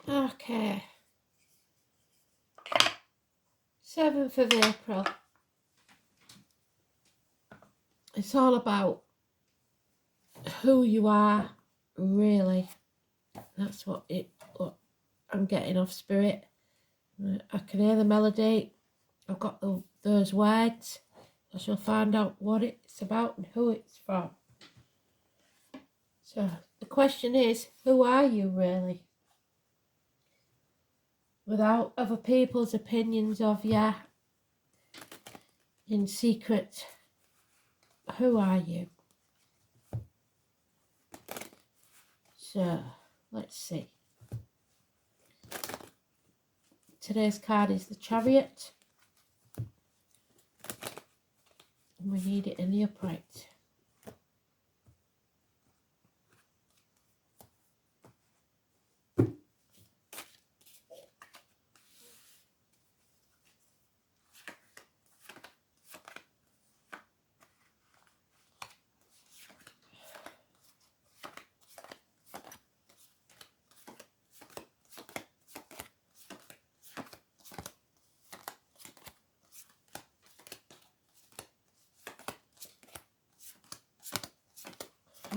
Okay. 7th of April. It's all about who you are, really. That's what I'm getting off Spirit. I can hear the melody. I've got those words. I shall find out what it's about and who it's from. So the question is, who are you really? Without other people's opinions of you in secret, who are you? So let's see. Today's card is the Chariot. And we need it in the upright.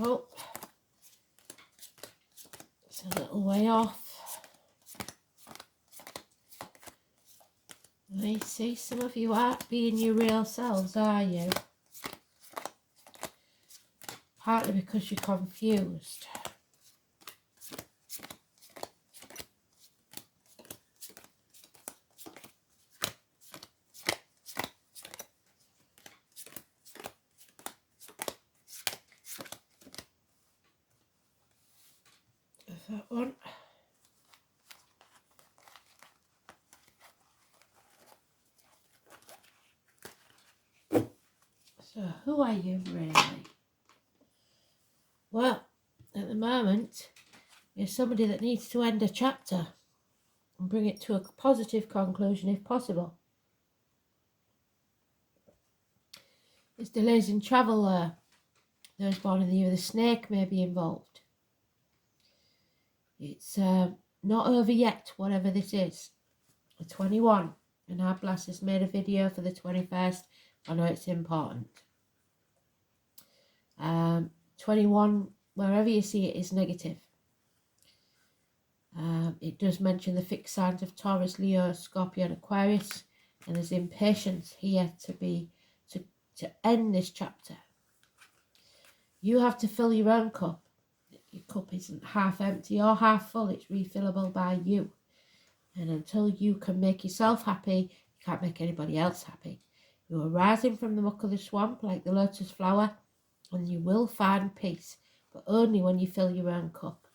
Oh, it's a little way off. I see some of you aren't being your real selves, are you? Partly because you're confused. That one. So, who are you really? Well, at the moment, you're somebody that needs to end a chapter and bring it to a positive conclusion if possible. There's delays in travel there. Those born in the year of the snake may be involved. It's not over yet, whatever this is. The 21, and our blast has made a video for the 21st. I know it's important. 21, wherever you see it, is negative. It does mention the fixed signs of Taurus, Leo, Scorpio and Aquarius, and there's impatience here to end this chapter. You have to fill your own cup. Your cup isn't half empty or half full, it's refillable by you. And until you can make yourself happy, you can't make anybody else happy. You are rising from the muck of the swamp like the lotus flower, and you will find peace, but only when you fill your own cup.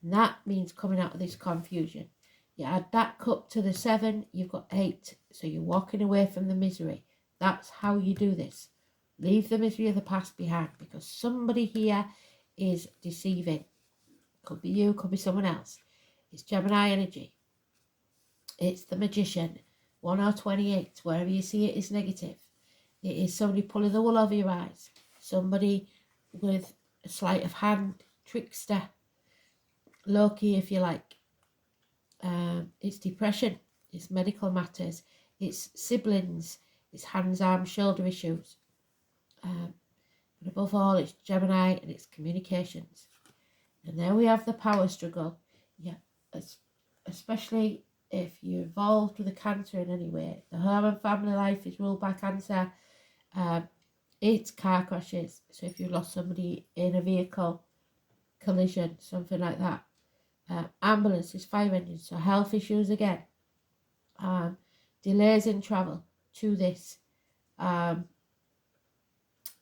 And that means coming out of this confusion. You add that cup to the 7, you've got 8. So you're walking away from the misery. That's how you do this. Leave the misery of the past behind, because somebody here is deceiving. Could be you, could be someone else. It's Gemini energy. It's the Magician. 1 or 28, wherever you see it, is negative. It is somebody pulling the wool over your eyes. Somebody with a sleight of hand, trickster, Loki, if you like. It's depression. It's medical matters. It's siblings. It's hands, arms, shoulder issues. But above all, it's Gemini and it's communications. And there we have the power struggle. Yeah, especially if you're involved with a cancer in any way. The home and family life is ruled by cancer. It's car crashes. So if you lost somebody in a vehicle collision, something like that. Ambulances, fire engines, so health issues again. Delays in travel to this.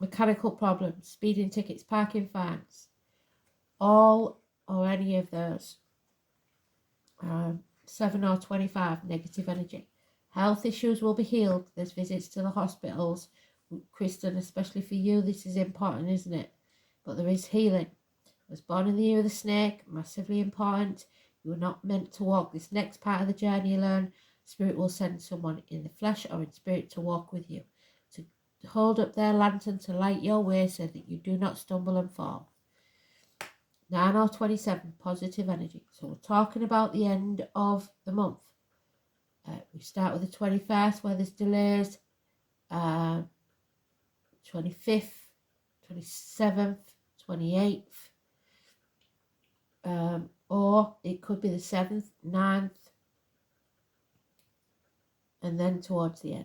Mechanical problems, speeding tickets, parking fines. All or any of those. 7 or 25, negative energy. Health issues will be healed. There's visits to the hospitals. Kristen, especially for you, this is important, isn't it? But there is healing. I was born in the year of the snake, massively important. You are not meant to walk this next part of the journey alone. Spirit will send someone in the flesh or in spirit to walk with you, to hold up their lantern to light your way so that you do not stumble and fall. 9 or 27, positive energy. So we're talking about the end of the month. We start with the 21st where there's delays, 25th, 27th, 28th, or it could be the 7th, 9th, and then towards the end.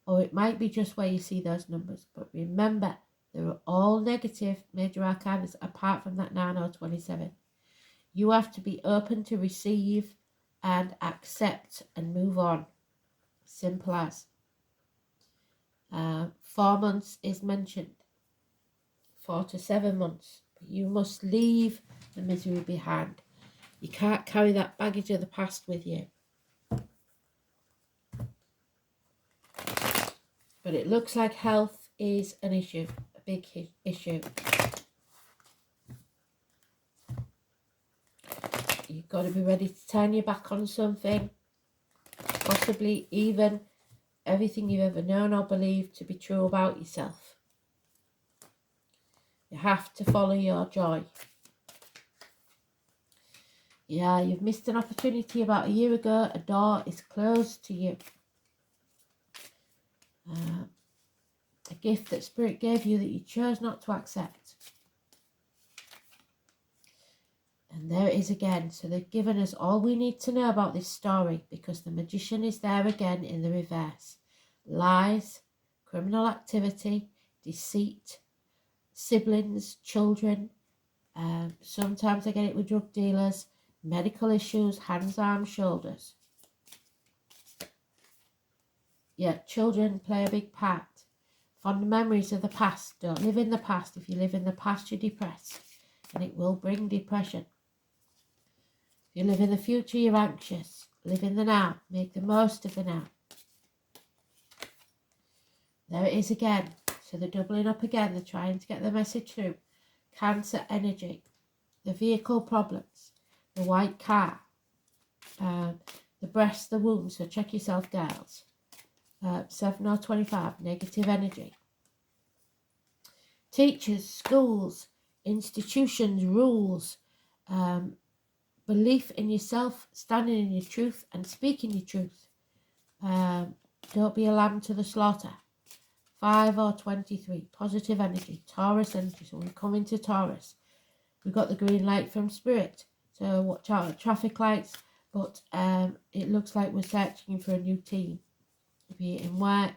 Or it might be just where you see those numbers. But remember, they're all negative major arcana apart from that 9 or 27. You have to be open to receive and accept and move on. Simple as. 4 months is mentioned. 4 to 7 months. But you must leave the misery behind. You can't carry that baggage of the past with you. But it looks like health is an issue, a big issue. You've got to be ready to turn your back on something, possibly even everything you've ever known or believed to be true about yourself. You have to follow your joy. Yeah, you've missed an opportunity about a year ago. A door is closed to you. A gift that Spirit gave you that you chose not to accept. And there it is again. So they've given us all we need to know about this story because the magician is there again in the reverse. Lies, criminal activity, deceit, siblings, children. Sometimes I get it with drug dealers, medical issues, hands, arms, shoulders. Yeah, children play a big part. Fond memories of the past. Don't live in the past. If you live in the past, you're depressed. And it will bring depression. If you live in the future, you're anxious. Live in the now. Make the most of the now. There it is again. So they're doubling up again. They're trying to get the message through. Cancer energy. The vehicle problems. The white car. The breast, the womb. So check yourself, girls. 7 or 25, negative energy. Teachers, schools, institutions, rules, belief in yourself, standing in your truth and speaking your truth. Don't be a lamb to the slaughter. 5 or 23, positive energy, Taurus energy. So we come into Taurus. We've got the green light from Spirit. So watch out at traffic lights. But it looks like we're searching for a new team. Be it in work,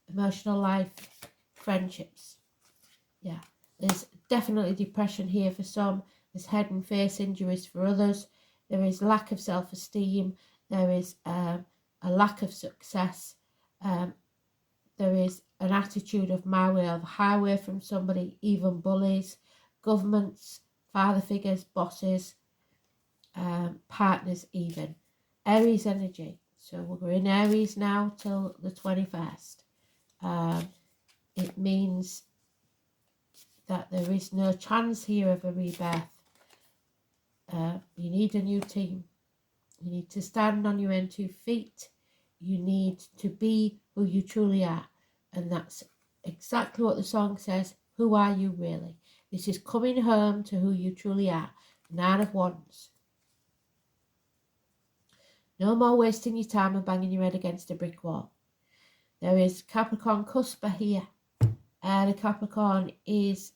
emotional life, friendships. Yeah, there's definitely depression here for some. There's head and face injuries for others. There is lack of self-esteem. There is a lack of success. There is an attitude of my way or the highway from somebody, even bullies, governments, father figures, bosses, partners even. Aries energy. So we're in Aries now till the 21st. It means that there is no chance here of a rebirth. You need a new team. You need to stand on your own 2 feet. You need to be who you truly are. And that's exactly what the song says. Who are you really? This is coming home to who you truly are. 9 of Wands. No more wasting your time and banging your head against a brick wall. There is Capricorn cusp here. The Capricorn is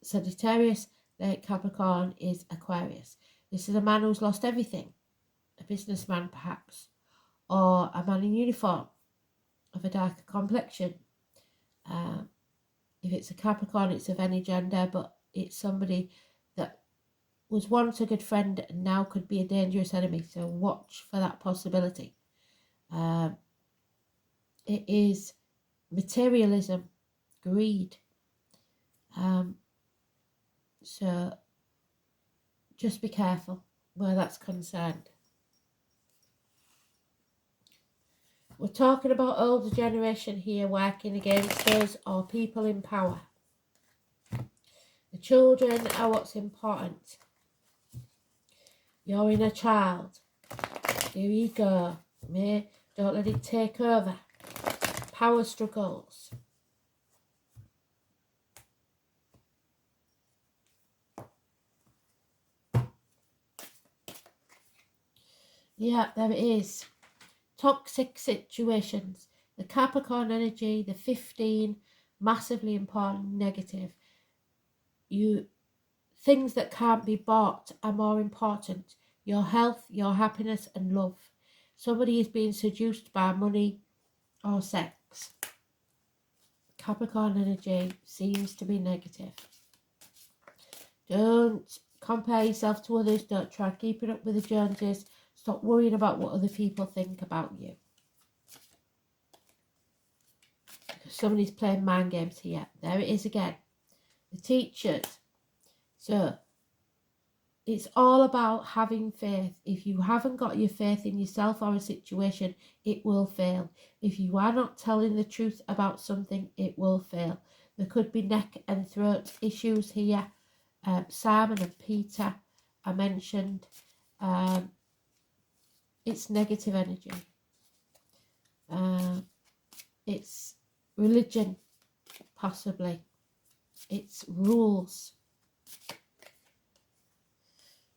Sagittarius. The Capricorn is Aquarius. This is a man who's lost everything. A businessman perhaps. Or a man in uniform of a darker complexion. If it's a Capricorn, it's of any gender, but it's somebody that was once a good friend and now could be a dangerous enemy. So watch for that possibility. It is materialism, greed. So just be careful where that's concerned. We're talking about older generation here working against us or people in power. The children are what's important. Your inner child, your ego, don't let it take over. Power struggles. Yeah, there it is. Toxic situations. The Capricorn energy, the 15, massively important, negative. Things that can't be bought are more important. Your health, your happiness and love. Somebody is being seduced by money or sex. Capricorn energy seems to be negative. Don't compare yourself to others. Don't try keeping up with the Joneses. Stop worrying about what other people think about you. Somebody's playing mind games here. There it is again. The teachers. So it's all about having faith. If you haven't got your faith in yourself or a situation, it will fail. If you are not telling the truth about something, it will fail. There could be neck and throat issues here. Simon and Peter are mentioned. It's negative energy. It's religion, possibly. It's rules.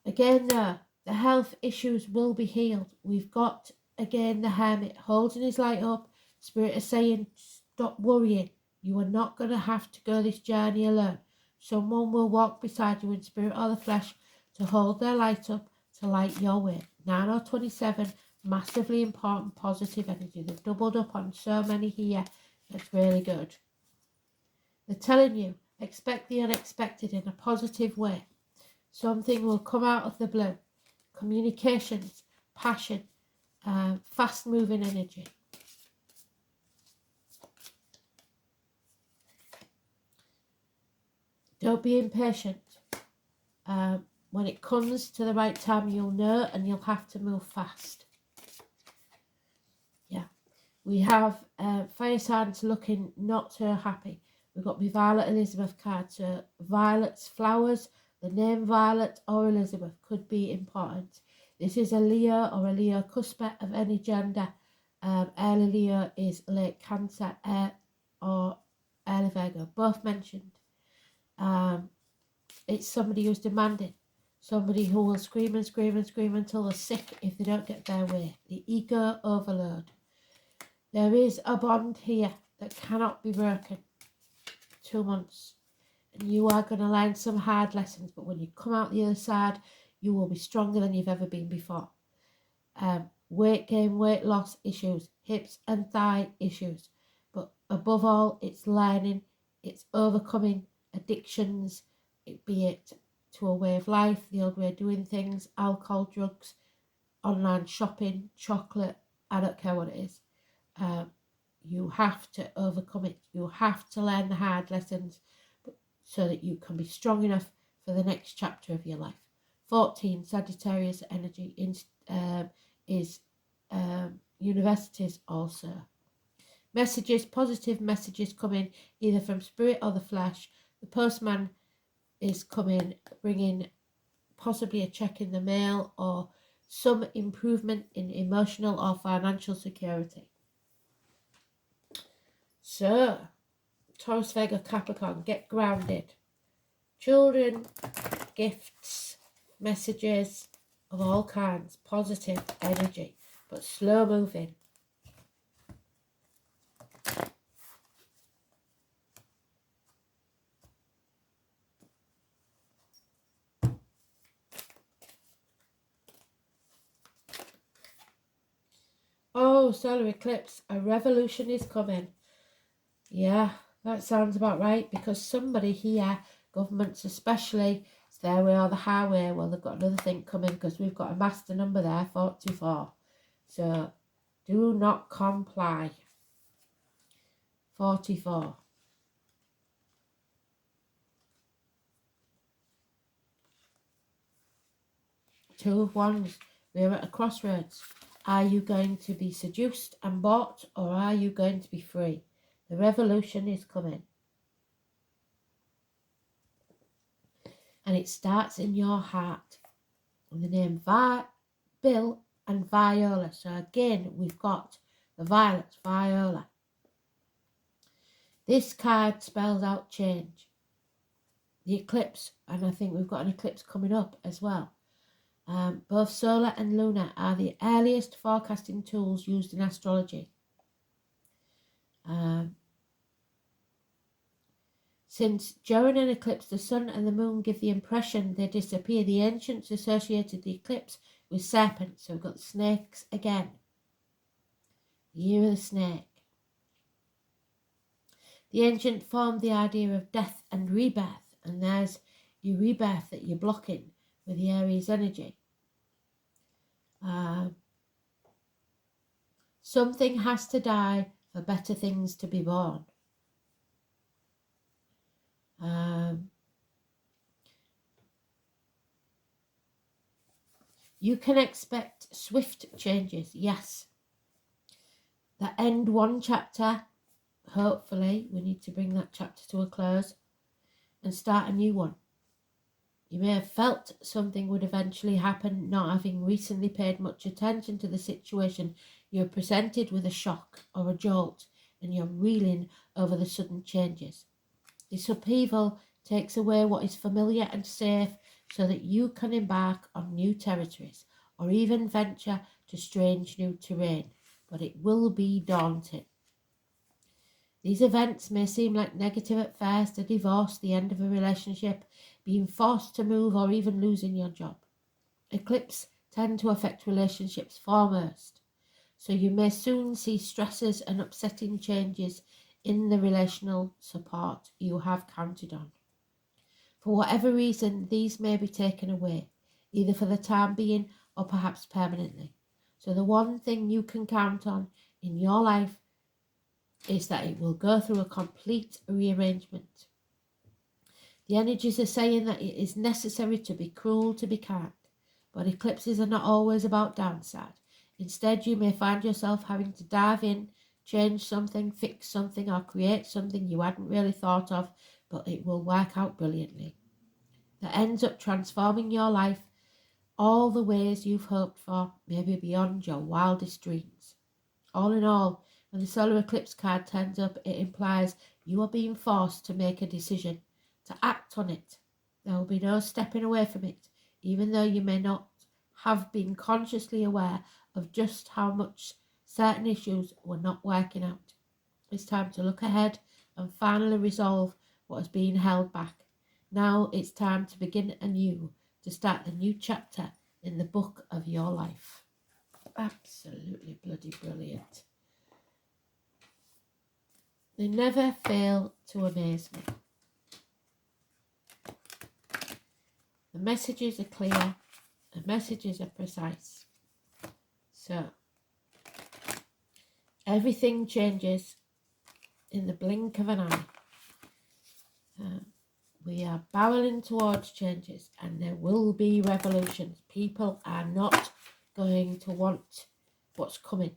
Again, the health issues will be healed. We've got, again, the Hermit holding his light up. Spirit is saying, stop worrying. You are not going to have to go this journey alone. Someone will walk beside you in spirit or the flesh to hold their light up, to light your way. 9 or 27, massively important, positive energy. They've doubled up on so many here. It's really good. They're telling you, expect the unexpected in a positive way. Something will come out of the blue. Communications, passion, fast-moving energy. Don't be impatient. When it comes to the right time, you'll know and you'll have to move fast. Yeah. We have fire signs looking not so happy. We've got my Violet Elizabeth card. So violets, flowers, the name Violet or Elizabeth could be important. This is a Leo or a Leo cuspet of any gender. Early Leo is late Cancer, or early Virgo, both mentioned. It's somebody who's demanding. Somebody who will scream and scream and scream until they're sick if they don't get their way. The ego overload. There is a bond here that cannot be broken. 2 months. And you are going to learn some hard lessons. But when you come out the other side, you will be stronger than you've ever been before. Weight gain, weight loss issues. Hips and thigh issues. But above all, it's learning. It's overcoming addictions. Be it to a way of life, the old way of doing things, alcohol, drugs, online shopping, chocolate, I don't care what it is. You have to overcome it. You have to learn the hard lessons so that you can be strong enough for the next chapter of your life. 14, Sagittarius energy is universities also. Messages, positive messages coming either from spirit or the flesh. The postman is coming, bringing possibly a check in the mail or some improvement in emotional or financial security. So, Taurus, Virgo, Capricorn, get grounded. Children, gifts, messages of all kinds, positive energy, but slow moving. Oh, solar eclipse, a revolution is coming. Yeah, that sounds about right, because somebody here, governments especially, it's their way or the highway. Well, they've got another thing coming because we've got a master number there, 44. So do not comply. 44. Two of Wands, we're at a crossroads. Are you going to be seduced and bought, or are you going to be free? The revolution is coming. And it starts in your heart. And the name Bill and Viola. So again, we've got the violet, Viola. This card spells out change. The eclipse, and I think we've got an eclipse coming up as well. Both solar and lunar are the earliest forecasting tools used in astrology. Since during an eclipse the sun and the moon give the impression they disappear, the ancients associated the eclipse with serpents. So we've got snakes again. The year of the snake. The ancient formed the idea of death and rebirth, and there's your rebirth that you're blocking with the Aries energy. Something has to die for better things to be born. You can expect swift changes, yes. That end one chapter, hopefully, we need to bring that chapter to a close and start a new one. You may have felt something would eventually happen, not having recently paid much attention to the situation. You're presented with a shock or a jolt, and you're reeling over the sudden changes. This upheaval takes away what is familiar and safe so that you can embark on new territories or even venture to strange new terrain, but it will be daunting. These events may seem like negative at first: a divorce, the end of a relationship, being forced to move, or even losing your job. Eclipses tend to affect relationships foremost, so you may soon see stresses and upsetting changes in the relational support you have counted on. For whatever reason, these may be taken away, either for the time being or perhaps permanently. So the one thing you can count on in your life is that it will go through a complete rearrangement. The energies are saying that it is necessary to be cruel to be kind, but eclipses are not always about downside. Instead, you may find yourself having to dive in, change something, fix something, or create something you hadn't really thought of, but it will work out brilliantly. That ends up transforming your life all the ways you've hoped for, maybe beyond your wildest dreams. All in all, when the solar eclipse card turns up, it implies you are being forced to make a decision, to act on it. There will be no stepping away from it, even though you may not have been consciously aware of just how much certain issues were not working out. It's time to look ahead and finally resolve what has been held back. Now it's time to begin anew, to start the new chapter in the book of your life. Absolutely bloody brilliant. They never fail to amaze me. The messages are clear, the messages are precise. So, everything changes in the blink of an eye. We are barreling towards changes, and there will be revolutions. People are not going to want what's coming.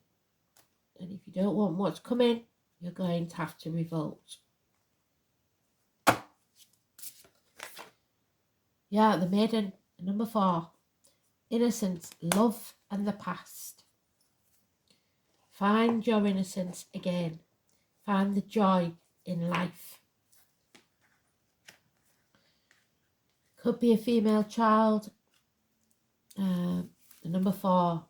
And if you don't want what's coming, you're going to have to revolt. Yeah, the Maiden, number 4. Innocence, love and the past. Find your innocence again. Find the joy in life. Could be a female child. Number 4.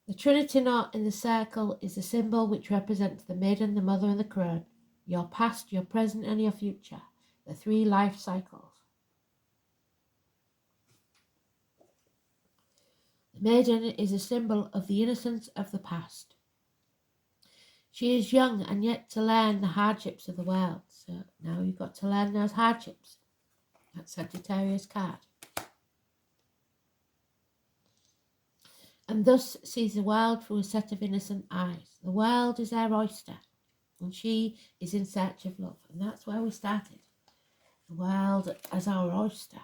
The Trinity knot in the circle is a symbol which represents the maiden, the mother and the crone. Your past, your present and your future. The 3 life cycles. The maiden is a symbol of the innocence of the past. She is young and yet to learn the hardships of the world. So now you've got to learn those hardships. That's Sagittarius card. And thus sees the world through a set of innocent eyes. The world is her oyster, and she is in search of love. And that's where we started. The world as our oyster.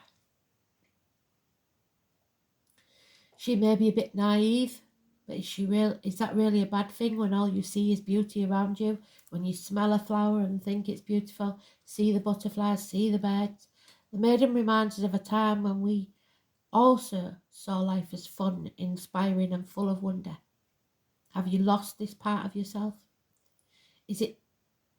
She may be a bit naive, but is that really a bad thing when all you see is beauty around you? When you smell a flower and think it's beautiful, see the butterflies, see the birds? The maiden reminds us of a time when we also saw life as fun, inspiring and full of wonder. Have you lost this part of yourself? It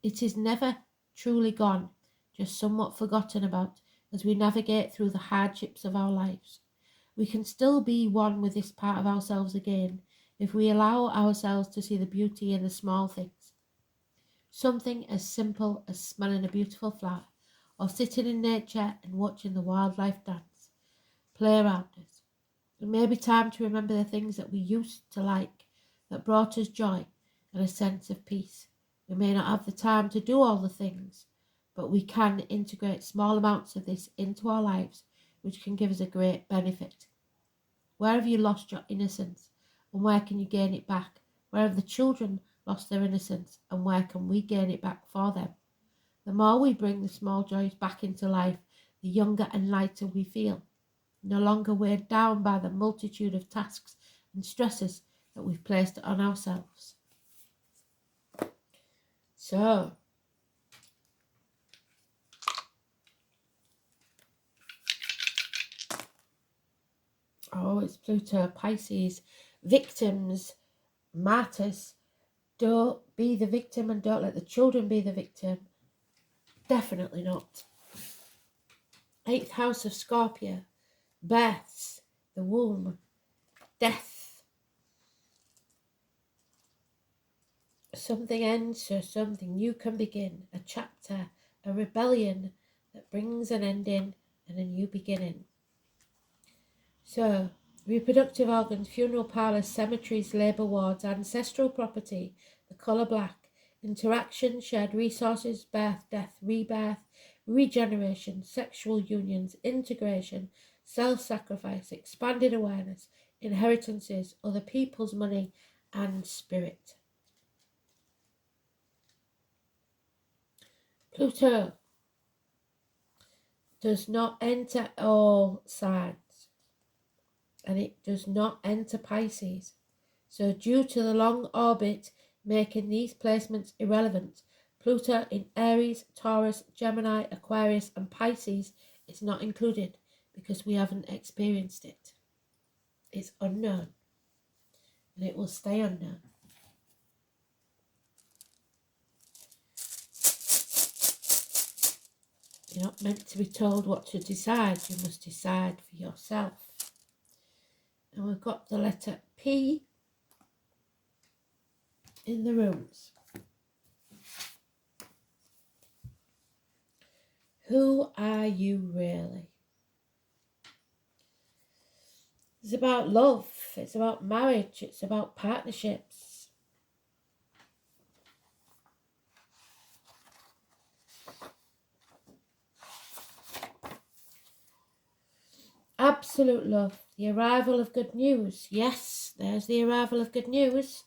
is never truly gone, just somewhat forgotten about as we navigate through the hardships of our lives. We can still be one with this part of ourselves again if we allow ourselves to see the beauty in the small things. Something as simple as smelling a beautiful flower, or sitting in nature and watching the wildlife dance, play around us. It may be time to remember the things that we used to like, that brought us joy and a sense of peace. We may not have the time to do all the things, but we can integrate small amounts of this into our lives, which can give us a great benefit. Where have you lost your innocence, and where can you gain it back? Where have the children lost their innocence, and where can we gain it back for them? The more we bring the small joys back into life, the younger and lighter we feel, no longer weighed down by the multitude of tasks and stresses that we've placed on ourselves. So, it's Pluto, Pisces, victims, martyrs. Don't be the victim and don't let the children be the victim. Definitely not. 8th house of Scorpio, births, the womb, death. Something ends so something new can begin, a chapter, a rebellion that brings an ending and a new beginning. So, reproductive organs, funeral parlours, cemeteries, labour wards, ancestral property, the colour black, interaction, shared resources, birth, death, rebirth, regeneration, sexual unions, integration, self-sacrifice, expanded awareness, inheritances, other people's money, and spirit. Pluto does not enter all signs, and it does not enter Pisces. So due to the long orbit making these placements irrelevant, Pluto in Aries, Taurus, Gemini, Aquarius and Pisces is not included because we haven't experienced it. It's unknown, and it will stay unknown. You're not meant to be told what to decide. You must decide for yourself. And we've got the letter P in the runes. Who are you really? It's about love. It's about marriage. It's about partnerships. Absolute love. The arrival of good news. Yes, there's the arrival of good news.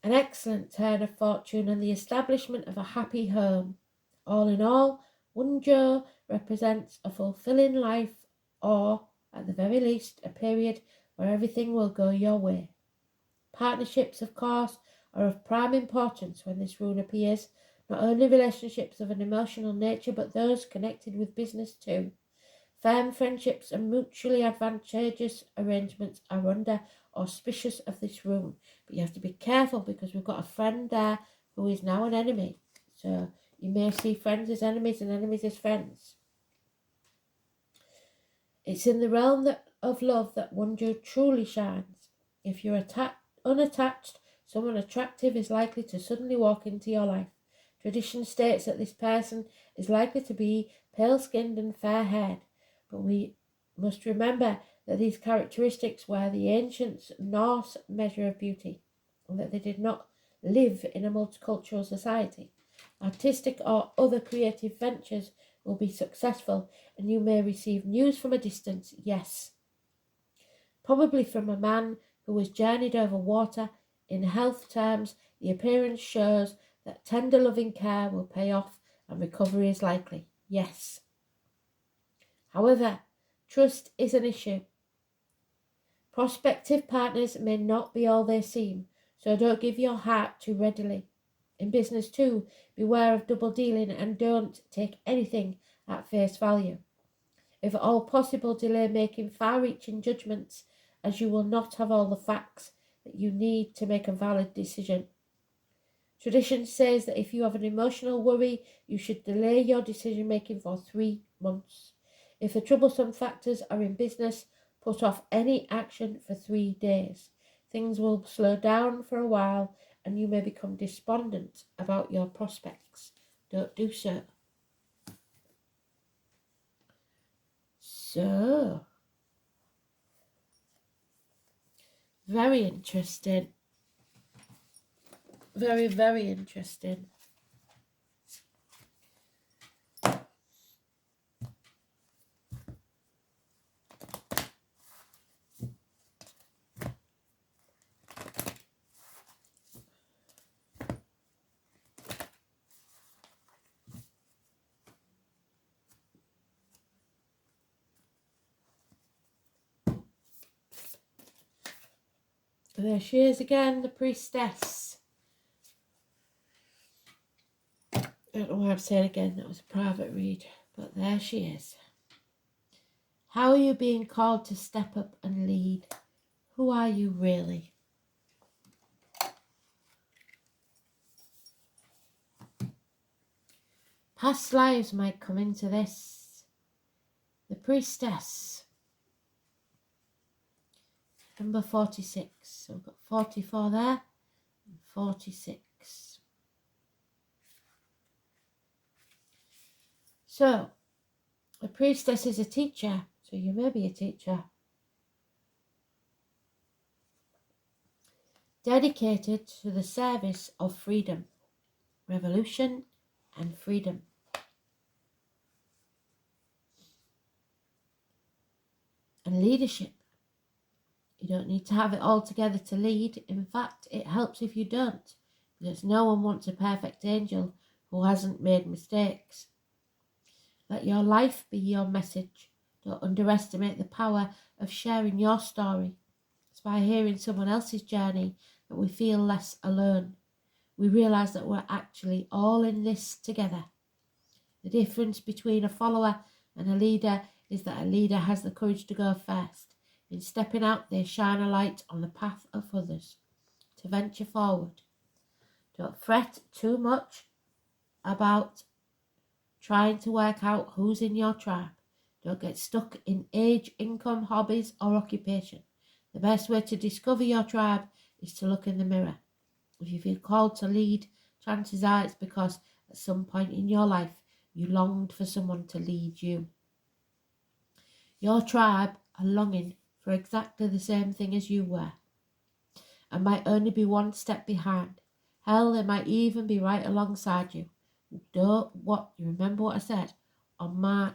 An excellent turn of fortune and the establishment of a happy home. All in all, Wunjo represents a fulfilling life, or, at the very least, a period where everything will go your way. Partnerships, of course, are of prime importance when this rune appears, not only relationships of an emotional nature, but those connected with business too. Firm friendships and mutually advantageous arrangements are under auspicious of this rune. But you have to be careful because we've got a friend there who is now an enemy. So you may see friends as enemies and enemies as friends. It's in the realm of love that Wunjo truly shines. If you're unattached, someone attractive is likely to suddenly walk into your life. Tradition states that this person is likely to be pale-skinned and fair-haired. But we must remember that these characteristics were the ancient Norse measure of beauty, and that they did not live in a multicultural society. Artistic or other creative ventures will be successful, and you may receive news from a distance, yes. Probably from a man who has journeyed over water. In health terms, the appearance shows that tender loving care will pay off and recovery is likely, yes. However, trust is an issue. Prospective partners may not be all they seem, so don't give your heart too readily. In business too, beware of double dealing and don't take anything at face value. If at all possible, delay making far-reaching judgments, as you will not have all the facts that you need to make a valid decision. Tradition says that if you have an emotional worry, you should delay your decision making for 3 months. If the troublesome factors are in business, put off any action for 3 days. Things will slow down for a while and you may become despondent about your prospects. Don't do so. So, very interesting. Very, very interesting. There she is again, the priestess. I don't know why I'm saying again, that was a private read, but there she is. How are you being called to step up and lead? Who are you really? Past lives might come into this. The priestess. Number 46. So we've got 44 there and 46. So, a priestess is a teacher. So you may be a teacher. Dedicated to the service of freedom, revolution and freedom. And leadership. You don't need to have it all together to lead. In fact, it helps if you don't, because no one wants a perfect angel who hasn't made mistakes. Let your life be your message. Don't underestimate the power of sharing your story. It's by hearing someone else's journey that we feel less alone. We realise that we're actually all in this together. The difference between a follower and a leader is that a leader has the courage to go first. In stepping out, they shine a light on the path of others to venture forward. Don't fret too much about trying to work out who's in your tribe. Don't get stuck in age, income, hobbies, or occupation. The best way to discover your tribe is to look in the mirror. If you feel called to lead, chances are it's because at some point in your life you longed for someone to lead you. Your tribe are longing for exactly the same thing as you were, and might only be one step behind. Hell, they might even be right alongside you. You remember what I said? On my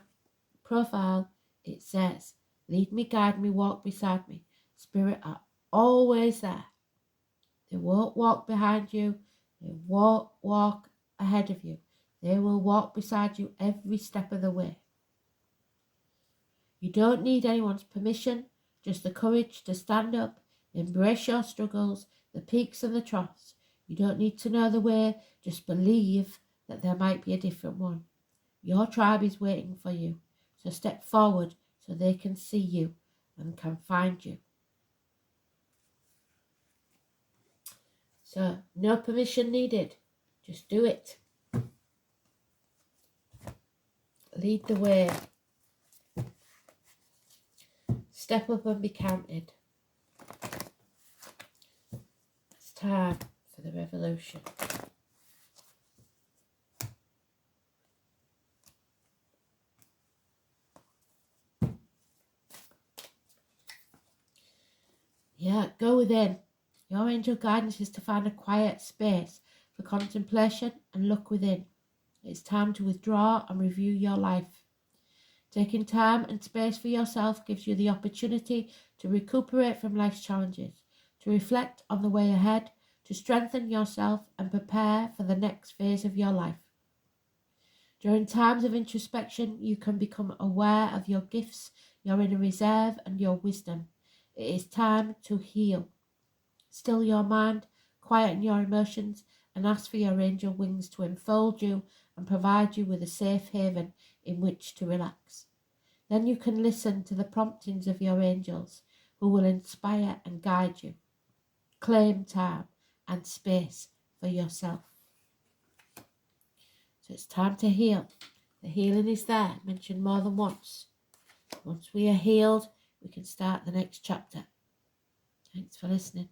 profile, it says, lead me, guide me, walk beside me. Spirit are always there. They won't walk behind you. They won't walk ahead of you. They will walk beside you every step of the way. You don't need anyone's permission, just the courage to stand up, embrace your struggles, the peaks and the troughs. You don't need to know the way, just believe that there might be a different one. Your tribe is waiting for you, so step forward so they can see you and can find you. So, no permission needed, just do it. Lead the way. Step up and be counted. It's time for the revolution. Yeah, go within. Your angel guidance is to find a quiet space for contemplation and look within. It's time to withdraw and review your life. Taking time and space for yourself gives you the opportunity to recuperate from life's challenges, to reflect on the way ahead, to strengthen yourself and prepare for the next phase of your life. During times of introspection, you can become aware of your gifts, your inner reserve, and your wisdom. It is time to heal. Still your mind, quieten your emotions, and ask for your angel wings to enfold you and provide you with a safe haven in which to relax. Then you can listen to the promptings of your angels, who will inspire and guide you. Claim time and space for yourself. So it's time to heal. The healing is there, mentioned more than once. Once we are healed, we can start the next chapter. Thanks for listening.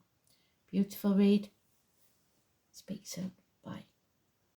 Beautiful read. Speak soon.